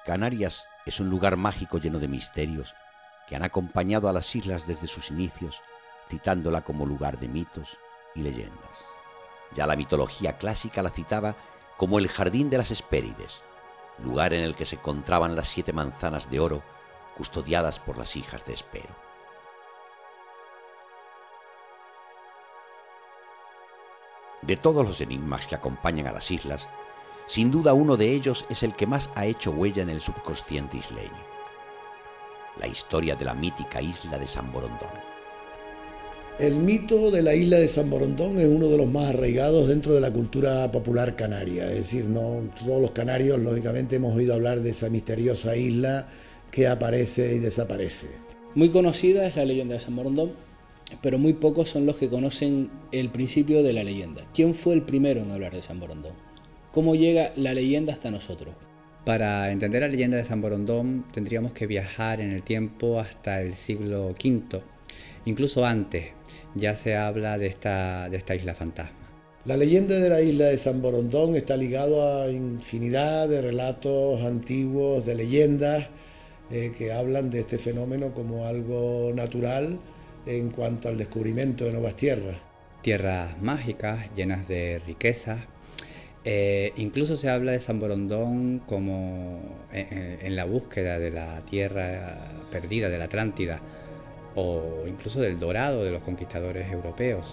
Canarias es un lugar mágico lleno de misterios que han acompañado a las islas desde sus inicios, citándola como lugar de mitos y leyendas. Ya la mitología clásica la citaba como el jardín de las Hespérides, lugar en el que se encontraban las 7 manzanas de oro custodiadas por las hijas de Hespero. De todos los enigmas que acompañan a las islas, sin duda uno de ellos es el que más ha hecho huella en el subconsciente isleño: la historia de la mítica isla de San Borondón. El mito de la isla de San Borondón es uno de los más arraigados dentro de la cultura popular canaria. Es decir, no todos los canarios, lógicamente, hemos oído hablar de esa misteriosa isla que aparece y desaparece. Muy conocida es la leyenda de San Borondón, pero muy pocos son los que conocen el principio de la leyenda. ¿Quién fue el primero en hablar de San Borondón? ¿Cómo llega la leyenda hasta nosotros? Para entender la leyenda de San Borondón tendríamos que viajar en el tiempo hasta el siglo V, incluso antes. Ya se habla de esta isla fantasma. La leyenda de la isla de San Borondón está ligado a infinidad de relatos antiguos, de leyendas que hablan de este fenómeno como algo natural en cuanto al descubrimiento de nuevas tierras. Tierras mágicas, llenas de riquezas. Incluso se habla de San Borondón como en la búsqueda de la tierra perdida, de la Atlántida, o incluso del dorado de los conquistadores europeos.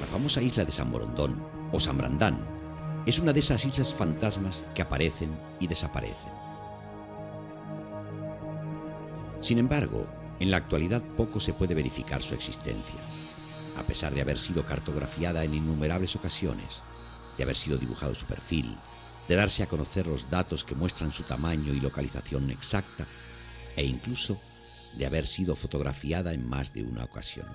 La famosa isla de San Borondón, o San Brandán, es una de esas islas fantasmas que aparecen y desaparecen. Sin embargo, en la actualidad poco se puede verificar su existencia, a pesar de haber sido cartografiada en innumerables ocasiones, de haber sido dibujado su perfil, de darse a conocer los datos que muestran su tamaño y localización exacta, e incluso de haber sido fotografiada en más de una ocasión.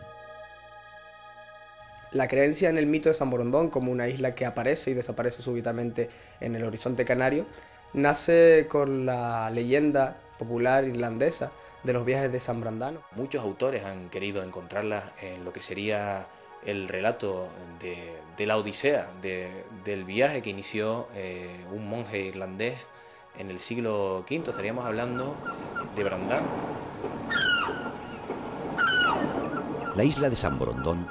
La creencia en el mito de San Borondón como una isla que aparece y desaparece súbitamente en el horizonte canario nace con la leyenda popular irlandesa de los viajes de San Brandano. Muchos autores han querido encontrarla en lo que sería el relato de la Odisea, del viaje que inició un monje irlandés en el siglo V. Estaríamos hablando de Brandán. La isla de San Borondón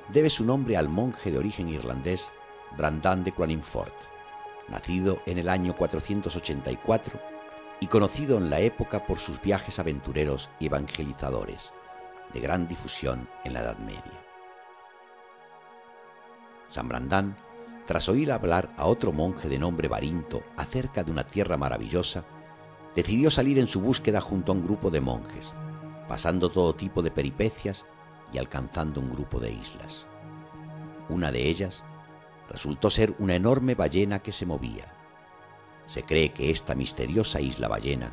debe su nombre al monje de origen irlandés Brandán de Claningford, nacido en el año 484 y conocido en la época por sus viajes aventureros y evangelizadores, de gran difusión en la Edad Media. San Brandán, tras oír hablar a otro monje de nombre Barinto acerca de una tierra maravillosa, decidió salir en su búsqueda junto a un grupo de monjes, pasando todo tipo de peripecias y alcanzando un grupo de islas. Una de ellas resultó ser una enorme ballena que se movía. Se cree que esta misteriosa isla ballena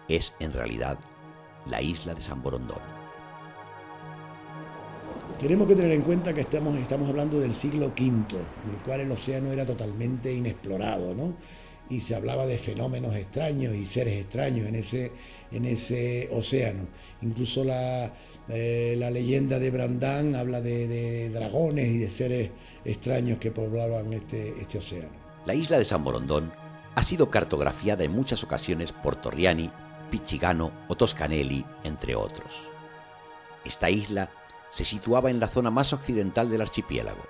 es en realidad la isla de San Borondón. Tenemos que tener en cuenta que estamos hablando del siglo V, en el cual el océano era totalmente inexplorado, ¿no? Y se hablaba de fenómenos extraños y seres extraños en ese océano. Incluso la leyenda de Brandán habla de dragones y de seres extraños que poblaban este océano. La isla de San Borondón ha sido cartografiada en muchas ocasiones por Torriani, Pichigano o Toscanelli, entre otros. Esta isla se situaba en la zona más occidental del archipiélago,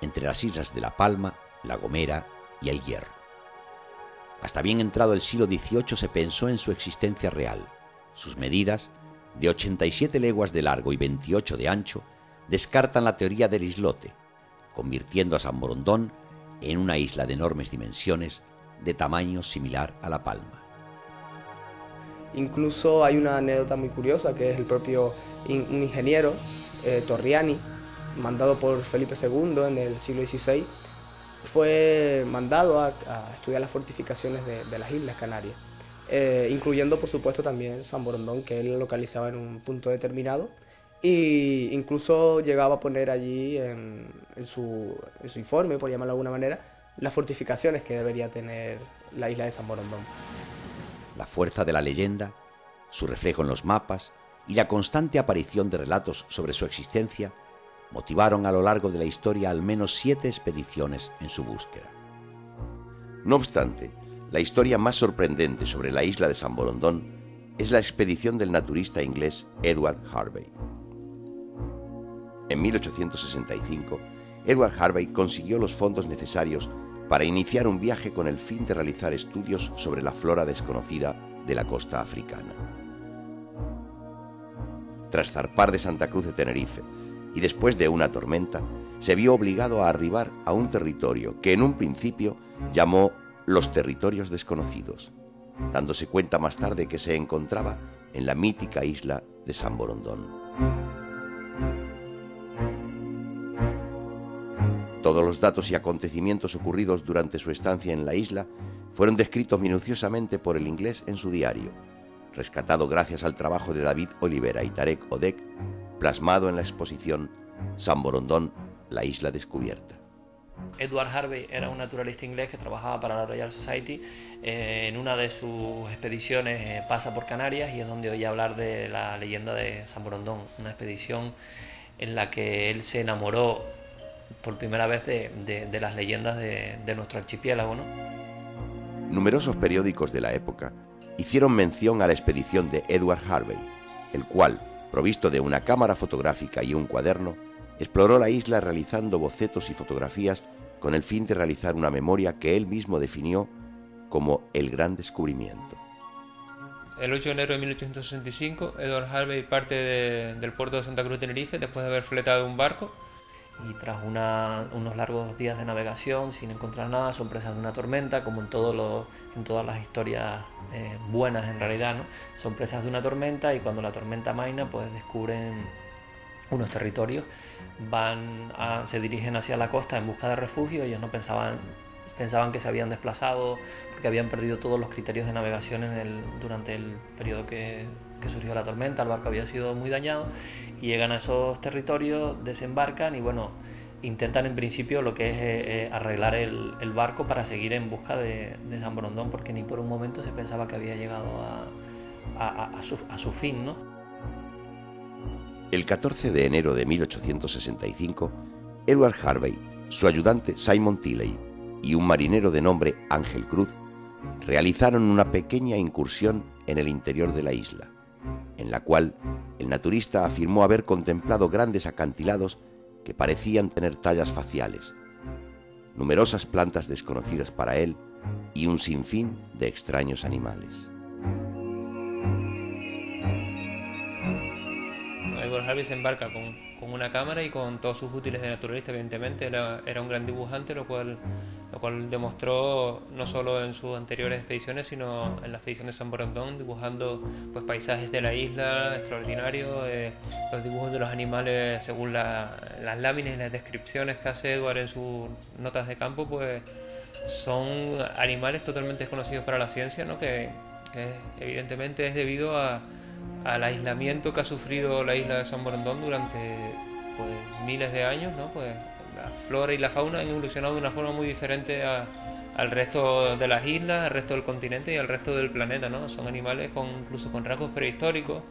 entre las islas de La Palma, La Gomera y El Hierro. Hasta bien entrado el siglo XVIII se pensó en su existencia real. Sus medidas, de 87 leguas de largo y 28 de ancho, descartan la teoría del islote, convirtiendo a San Borondón en una isla de enormes dimensiones, de tamaño similar a La Palma. Incluso hay una anécdota muy curiosa que es el propio un ingeniero, Torriani, mandado por Felipe II en el siglo XVI, fue mandado a estudiar las fortificaciones de las Islas Canarias, incluyendo por supuesto también San Borondón, que él localizaba en un punto determinado, e incluso llegaba a poner allí en su informe, por llamarlo de alguna manera, las fortificaciones que debería tener la isla de San Borondón. La fuerza de la leyenda, su reflejo en los mapas y la constante aparición de relatos sobre su existencia motivaron a lo largo de la historia al menos 7 expediciones en su búsqueda. No obstante, la historia más sorprendente sobre la isla de San Borondón es la expedición del naturista inglés Edward Harvey. En 1865, Edward Harvey consiguió los fondos necesarios para iniciar un viaje con el fin de realizar estudios sobre la flora desconocida de la costa africana. Tras zarpar de Santa Cruz de Tenerife y después de una tormenta, se vio obligado a arribar a un territorio que en un principio llamó los territorios desconocidos, dándose cuenta más tarde que se encontraba en la mítica isla de San Borondón. Todos los datos y acontecimientos ocurridos durante su estancia en la isla fueron descritos minuciosamente por el inglés en su diario, rescatado gracias al trabajo de David Olivera y Tarek Odek, plasmado en la exposición San Borondón, la isla descubierta. Edward Harvey era un naturalista inglés que trabajaba para la Royal Society. En una de sus expediciones pasa por Canarias y es donde oye hablar de la leyenda de San Borondón, una expedición en la que él se enamoró por primera vez de las leyendas de nuestro archipiélago, ¿no? Numerosos periódicos de la época hicieron mención a la expedición de Edward Harvey, el cual, provisto de una cámara fotográfica y un cuaderno, exploró la isla realizando bocetos y fotografías con el fin de realizar una memoria que él mismo definió como el gran descubrimiento. El 8 de enero de 1865, Edward Harvey parte del puerto de Santa Cruz de Tenerife después de haber fletado un barco. Y tras unos largos días de navegación sin encontrar nada, sorpresas de una tormenta, como en todas las historias buenas en realidad, ¿no? Sorpresas de una tormenta, y cuando la tormenta amaina, pues descubren unos territorios, se dirigen hacia la costa en busca de refugio. Ellos no pensaban que se habían desplazado porque habían perdido todos los criterios de navegación durante el periodo que surgió la tormenta. El barco había sido muy dañado y llegan a esos territorios, desembarcan y bueno, intentan en principio lo que es arreglar el barco para seguir en busca de San Borondón, porque ni por un momento se pensaba que había llegado a su fin, ¿no? El 14 de enero de 1865, Edward Harvey, su ayudante Simon Tilley y un marinero de nombre Ángel Cruz realizaron una pequeña incursión en el interior de la isla, en la cual el naturista afirmó haber contemplado grandes acantilados que parecían tener tallas faciales, numerosas plantas desconocidas para él y un sinfín de extraños animales. Edward Harvey se embarca con una cámara y con todos sus útiles de naturalista, evidentemente. Era un gran dibujante, lo cual demostró no solo en sus anteriores expediciones, sino en la expedición de San Borondón, dibujando pues paisajes de la isla extraordinarios, los dibujos de los animales según las láminas y las descripciones que hace Edward en sus notas de campo, pues son animales totalmente desconocidos para la ciencia, ¿no? Que evidentemente es debido al aislamiento que ha sufrido la isla de San Borondón durante pues miles de años, ¿no? Pues la flora y la fauna han evolucionado de una forma muy diferente al resto de las islas, al resto del continente y al resto del planeta, ¿no? Son animales incluso con rasgos prehistóricos.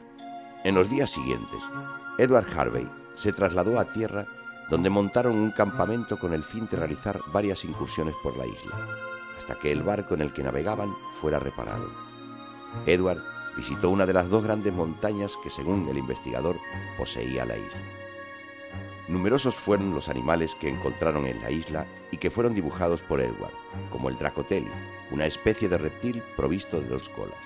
En los días siguientes, Edward Harvey se trasladó a tierra, donde montaron un campamento con el fin de realizar varias incursiones por la isla, hasta que el barco en el que navegaban fuera reparado. Edward visitó una de las 2 grandes montañas que, según el investigador, poseía la isla. Numerosos fueron los animales que encontraron en la isla y que fueron dibujados por Edward, como el Dracoteli, una especie de reptil provisto de 2 colas.